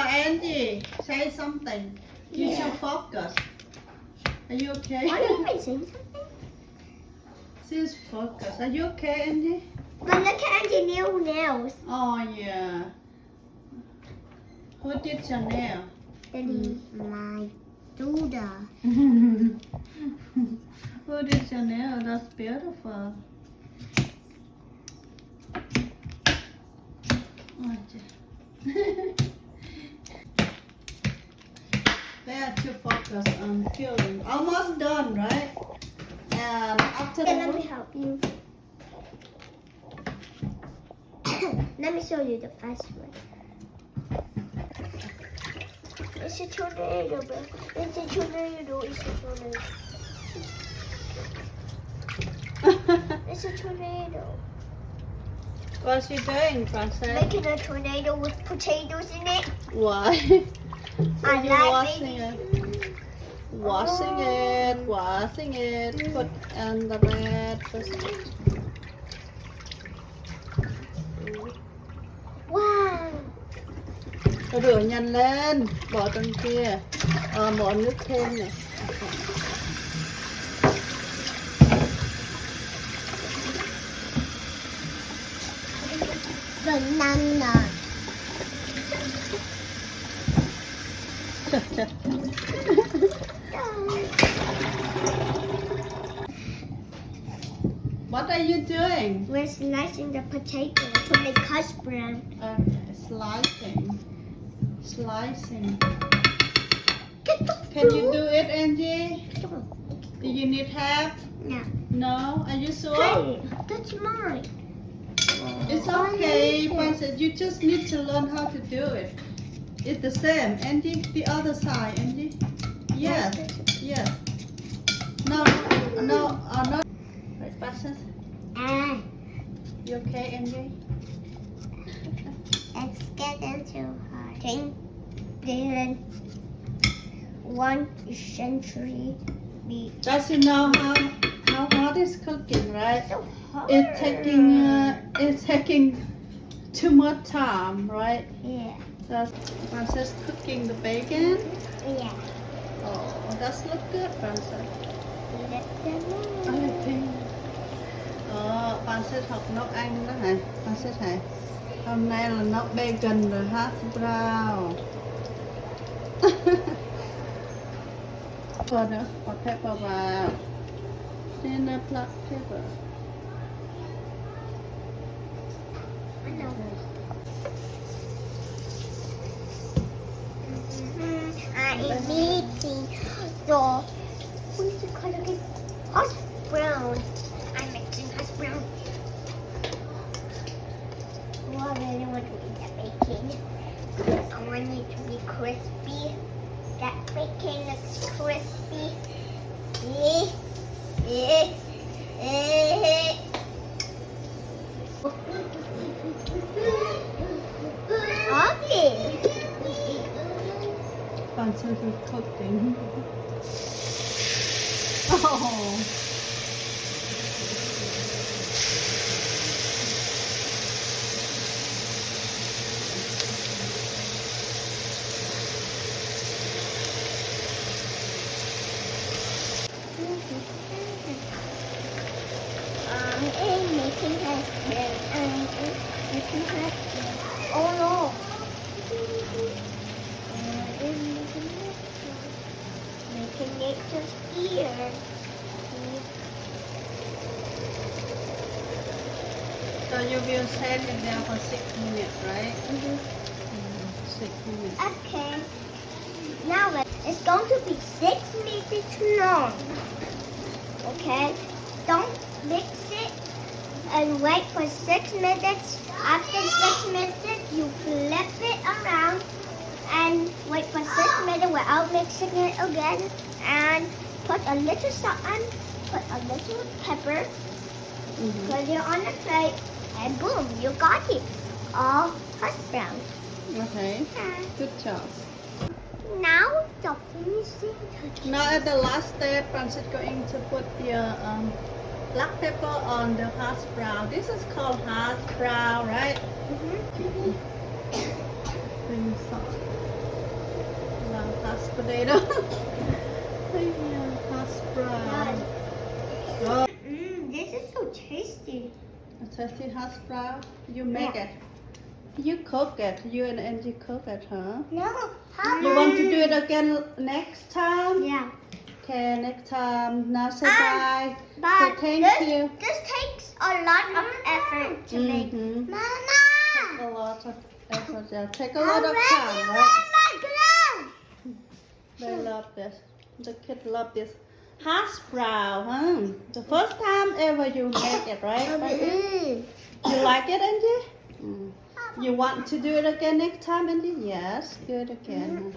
Angie, say something. You should focus. Are you okay? Why don't I say something? She's focused. Are you okay, Angie? But look at Angie nails. Oh yeah. Who did your nail? Daddy, my daughter. Who did your nail? That's beautiful. Oh, they are too focused on filling. Almost done, right? And after Okay, let me help you. Let me show you the first one. It's a tornado, bro. It's a tornado. It's a tornado. It's a tornado. What's she doing, Princess? Making a tornado with potatoes in it. Why? I you like washing it. Washing it. Put on the red. Wow. Rửa nhanh lên, bỏ trong kia. Bỏ nước thêm này. Banana. What are you doing? We're slicing the potato to make hash brown. Okay, slicing. Can you do it, Angie? Do you need help? No. No? Are you sure? Hey, that's mine. It's okay, Princess. You just need to learn how to do it. It's the same. Angie, the other side, Angie. Yes. Yes. No. Right, Princess. You okay, Angie? It's getting too hard. Think then 1 century be Does you know how hard is cooking, right? so hard. It's taking too much time, right? Yeah. That's Princess cooking the bacon. Yeah. Oh, that's look good, Princess. Let them Okay. Princess học nấu ăn đó hả? Princess hả? Hôm nay là nấu bacon rồi hash brown. Pepper nữa, có pepper vào. Then black pepper. I know. I'm eating the what is it called again? Hash brown. I'm mixing hash brown. Oh, I really want to eat that bacon. I want it to be crispy. That bacon looks crispy. Ugly. Princess is cooking. Oh. Making oh no. Making it just here. So you will set it there for 6 minutes, right? 6 minutes. Okay. Now it's going to be 6 minutes long. Okay. Don't mix it and wait for 6 minutes. After 6 minutes, you flip it around and wait for 6 minutes without mixing it again. And put a little salt and put a little pepper. Put it on the plate, and boom, you got it. All hash brown. Okay. Good job. Now the finishing touch. Now at the last step, Princess going to put the black pepper on the hash brown. This is called hash brown, right? Bring salt. potato. Yeah, hash brown. Oh, This is so tasty. a tasty hash brown. You make it. You cook it. You and Angie cook it, huh? No. How You want to do it again next time? Yeah. Okay, next time. Now say bye. But So thank you. This takes a lot of effort to make. Mm-hmm. Mama! Take a lot of effort. Yeah. Take a lot of time, right? They love this. The kids love this. Hash brown, huh? The first time ever you make it, right? You like it, Angie? You want to do it again next time, Angie? Yes, do it again.